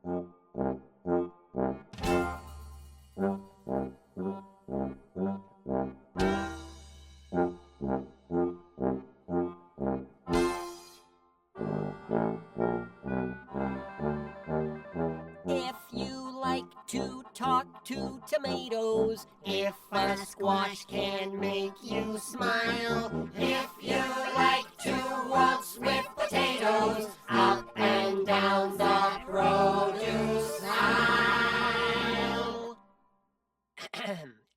If you like to talk to tomatoes, if a squash can make you smile, if you like to waltz with potatoes, up and down the produce aisle.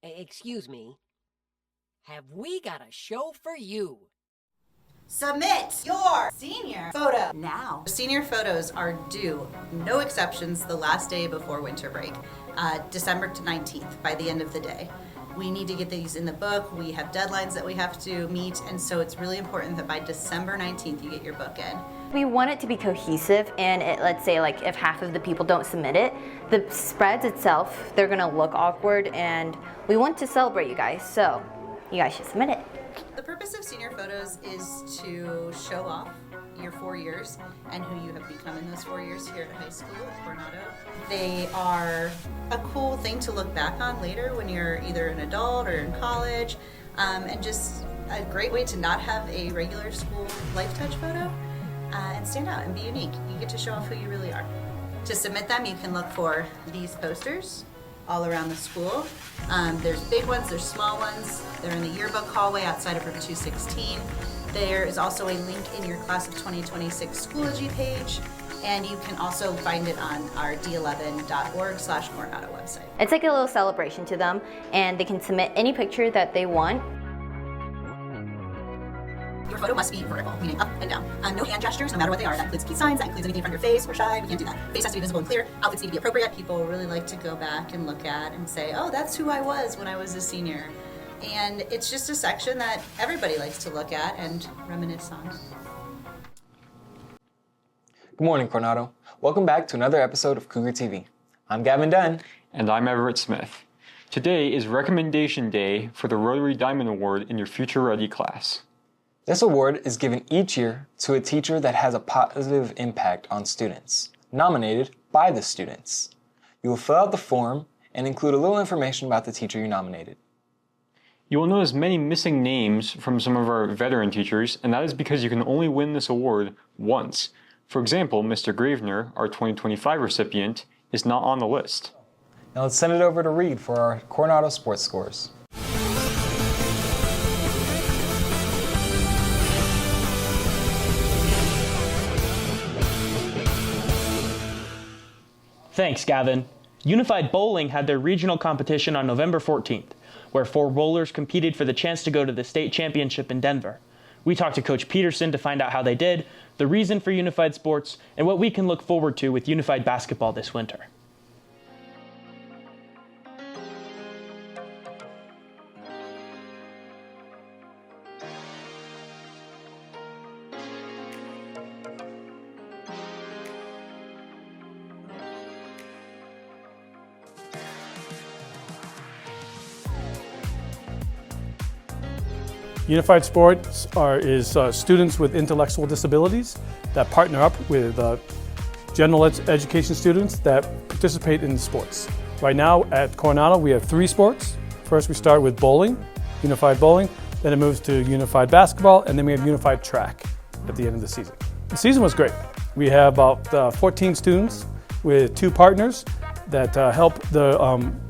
Excuse me. Have we got a show for you? Submit your senior photo now. Senior photos are due, no exceptions, the last day before winter break, December 19th, by the end of the day. We need to get these in the book. We have deadlines that we have to meet, and so it's really important that by December 19th you get your book in. We want it to be cohesive, and let's say like if half of the people don't submit it, the spreads itself, they're gonna look awkward, and we want to celebrate you guys, so you guys should submit it. The purpose of senior photos is to show off your 4 years and who you have become in those 4 years here at high school at Coronado. They are a cool thing to look back on later when you're either an adult or in college, and just a great way to not have a regular school life touch photo and stand out and be unique. You get to show off who you really are. To submit them, you can look for these posters all around the school. There's big ones, there's small ones. They're in the yearbook hallway outside of room 216. There is also a link in your class of 2026 Schoology page, and you can also find it on our d11.org/Coronado website. It's like a little celebration to them, and they can submit any picture that they want. Your photo must be vertical, meaning up and down. No hand gestures, no matter what they are. That includes peace signs, that includes anything from your face. We're shy, we can't do that. Face has to be visible and clear. Outfits need to be appropriate. People really like to go back and look at and say, oh, that's who I was when I was a senior. And it's just a section that everybody likes to look at and reminisce on. Good morning, Coronado. Welcome back to another episode of Cougar TV. I'm Gavin Dunn. And I'm Everett Smith. Today is Recommendation Day for the Rotary Diamond Award in your Future Ready class. This award is given each year to a teacher that has a positive impact on students, nominated by the students. You will fill out the form and include a little information about the teacher you nominated. You will notice many missing names from some of our veteran teachers, and that is because you can only win this award once. For example, Mr. Gravener, our 2025 recipient, is not on the list. Now let's send it over to Reed for our Coronado sports scores. Thanks, Gavin. Unified Bowling had their regional competition on November 14th, where 4 bowlers competed for the chance to go to the state championship in Denver. We talked to Coach Peterson to find out how they did, the reason for Unified Sports, and what we can look forward to with Unified Basketball this winter. Unified Sports is students with intellectual disabilities that partner up with general education students that participate in sports. Right now at Coronado we have 3 sports. First we start with bowling, Unified Bowling, then it moves to Unified Basketball, and then we have Unified Track at the end of the season. The season was great. We have about 14 students with 2 partners that help the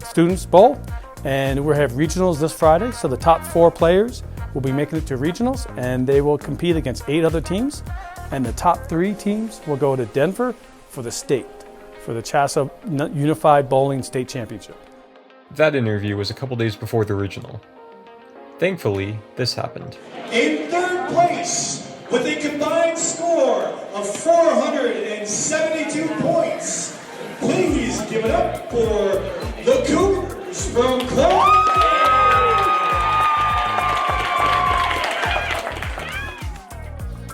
students bowl, and we have regionals this Friday, so the top 4 players will be making it to regionals, and they will compete against 8 other teams, and the top 3 teams will go to Denver for the state, for the CHSAA Unified Bowling State Championship. That interview was a couple days before the regional. Thankfully, this happened. In 3rd place, with a combined score of 472 points, please give it up for the Cougars from Coronado.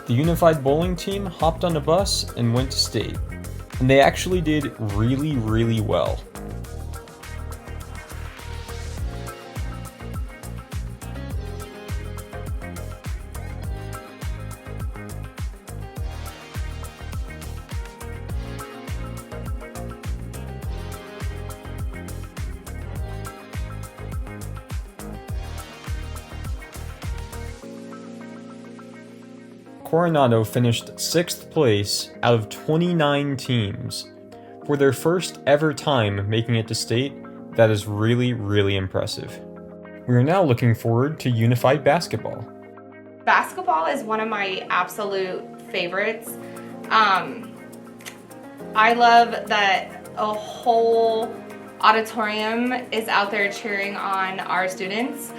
The Unified Bowling team hopped on a bus and went to state. And they actually did really, really well. Coronado finished 6th place out of 29 teams. For their first ever time making it to state, that is really, really impressive. We are now looking forward to Unified Basketball. Basketball is one of my absolute favorites. I love that a whole auditorium is out there cheering on our students.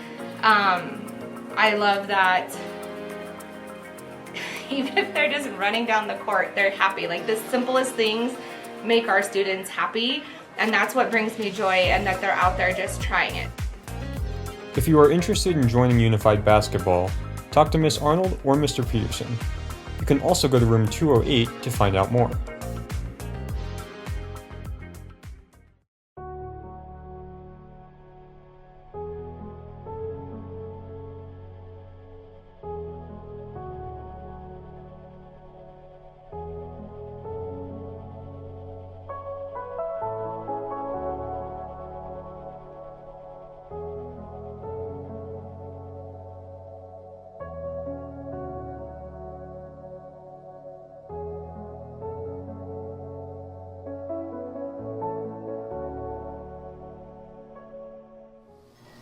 I love that even if they're just running down the court, they're happy. Like the simplest things make our students happy, and that's what brings me joy, and that they're out there just trying it. If you are interested in joining Unified Basketball, talk to Miss Arnold or Mr. Peterson. You can also go to room 208 to find out more.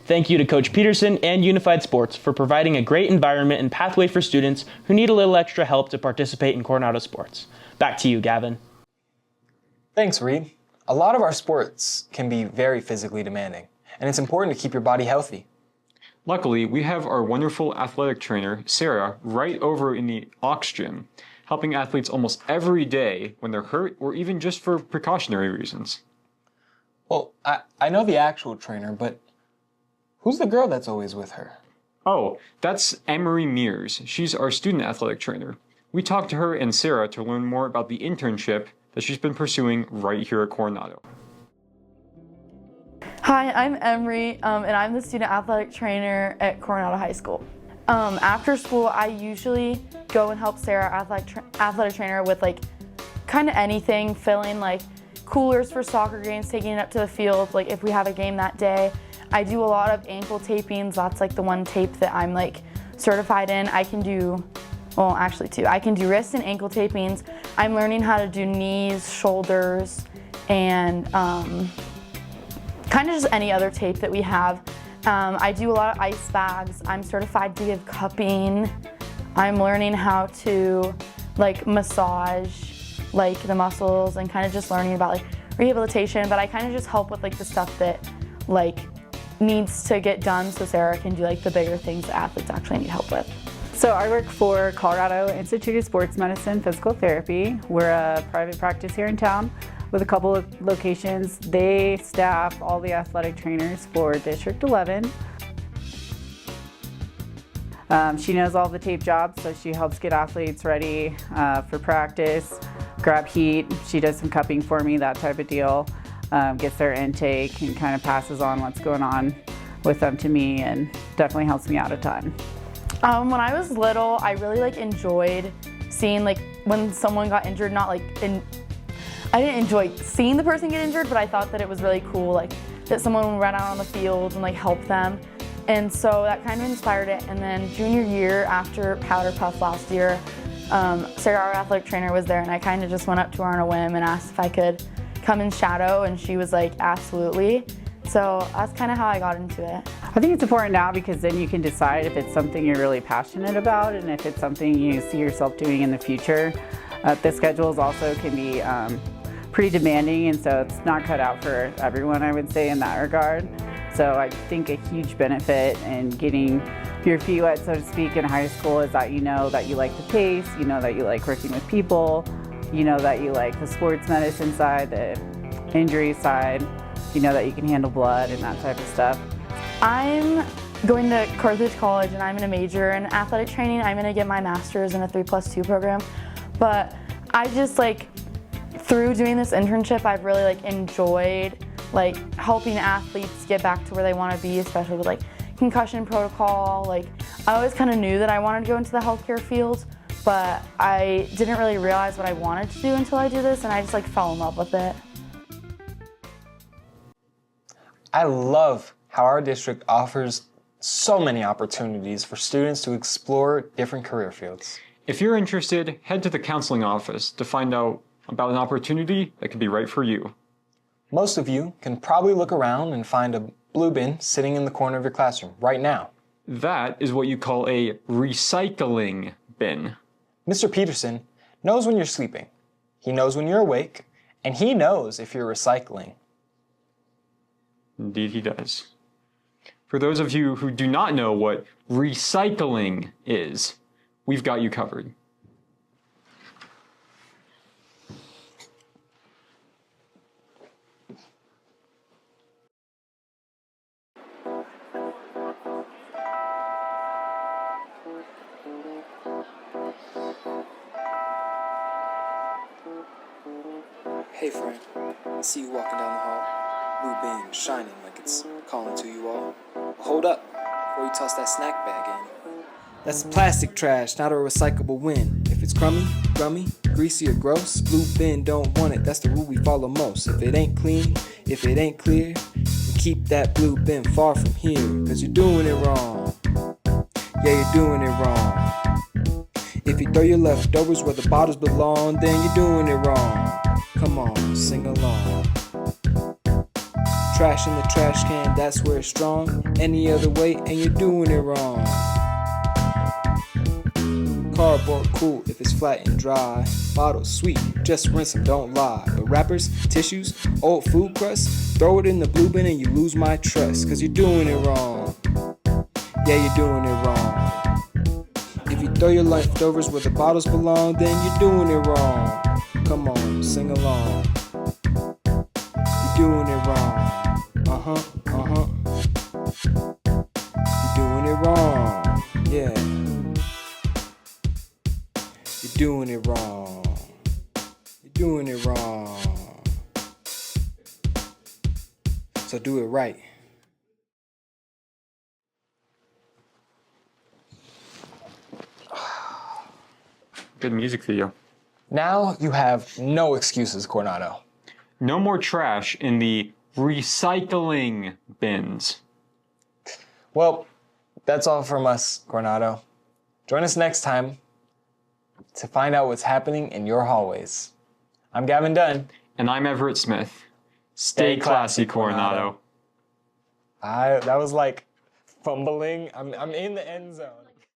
Thank you to Coach Peterson and Unified Sports for providing a great environment and pathway for students who need a little extra help to participate in Coronado sports. Back to you, Gavin. Thanks, Reed. A lot of our sports can be very physically demanding, and it's important to keep your body healthy. Luckily, we have our wonderful athletic trainer, Sarah, right over in the Aux gym, helping athletes almost every day when they're hurt or even just for precautionary reasons. Well, I know the actual trainer, but who's the girl that's always with her? Oh, that's Emery Mears. She's our student athletic trainer. We talked to her and Sarah to learn more about the internship that she's been pursuing right here at Coronado. Hi, I'm Emery, and I'm the student athletic trainer at Coronado High School. After school, I usually go and help Sarah, athletic trainer, with like kind of anything, filling like coolers for soccer games, taking it up to the field, like if we have a game that day. I do a lot of ankle tapings. That's like the one tape that I'm like certified in. I can do, well, actually two. I can do wrist and ankle tapings. I'm learning how to do knees, shoulders, and kind of just any other tape that we have. I do a lot of ice bags. I'm certified to give cupping. I'm learning how to like massage like the muscles and kind of just learning about like rehabilitation, but I kind of just help with like the stuff that like needs to get done so Sarah can do like the bigger things that athletes actually need help with. So I work for Colorado Institute of Sports Medicine Physical Therapy. We're a private practice here in town with a couple of locations. They staff all the athletic trainers for District 11. She knows all the tape jobs, so she helps get athletes ready for practice, grab heat. She does some cupping for me, that type of deal. Gets their intake and kind of passes on what's going on with them to me, and definitely helps me out a ton. When I was little, I really like enjoyed seeing like when someone got injured, not like I didn't enjoy seeing the person get injured, but I thought that it was really cool like that someone would run out on the field and like help them. And so that kind of inspired it. And then junior year after Powder Puff last year, Sarah, our athletic trainer, was there, and I kind of just went up to her on a whim and asked if I could come and shadow, and she was like, absolutely. So that's kind of how I got into it. I think it's important now because then you can decide if it's something you're really passionate about and if it's something you see yourself doing in the future. The schedules also can be pretty demanding, and so it's not cut out for everyone, I would say, in that regard. So I think a huge benefit in getting your feet wet, so to speak, in high school is that you know that you like the pace, you know that you like working with people, you know that you like the sports medicine side, the injury side, you know that you can handle blood and that type of stuff. I'm going to Carthage College, and I'm in a major in athletic training. I'm gonna get my master's in a 3+2 program. But I just like, through doing this internship, I've really like enjoyed like helping athletes get back to where they want to be, especially with like concussion protocol. Like I always kind of knew that I wanted to go into the healthcare field, but I didn't really realize what I wanted to do until I did this, and I just like fell in love with it. I love how our district offers so many opportunities for students to explore different career fields. If you're interested, head to the counseling office to find out about an opportunity that could be right for you. Most of you can probably look around and find a blue bin sitting in the corner of your classroom right now. That is what you call a recycling bin. Mr. Peterson knows when you're sleeping, he knows when you're awake, and he knows if you're recycling. Indeed he does. For those of you who do not know what recycling is, we've got you covered. Hey friend, I see you walking down the hall. Blue bin shining like it's calling to you all. Well, hold up before you toss that snack bag in. That's plastic trash, not a recyclable win. If it's crummy, gummy, greasy or gross, blue bin don't want it. That's the rule we follow most. If it ain't clean, if it ain't clear, then keep that blue bin far from here. Cause you're doing it wrong. Yeah, you're doing it wrong. If you throw your leftovers where the bottles belong, then you're doing it wrong. Come on, sing along. Trash in the trash can, that's where it's strong. Any other way, and you're doing it wrong. Cardboard cool if it's flat and dry. Bottles sweet, just rinse them, don't lie. But wrappers, tissues, old food crusts, throw it in the blue bin and you lose my trust. Cause you're doing it wrong. Yeah, you're doing it wrong. If you throw your leftovers where the bottles belong, then you're doing it wrong. Come on, sing along. You're doing it wrong. You're doing it wrong. Yeah. You're doing it wrong. You're doing it wrong. So do it right. Good music video. Now you have no excuses, Coronado. No more trash in the recycling bins. Well, that's all from us, Coronado. Join us next time to find out what's happening in your hallways. I'm Gavin Dunn. And I'm Everett Smith. Stay classy, Coronado. That was like fumbling. I'm in the end zone.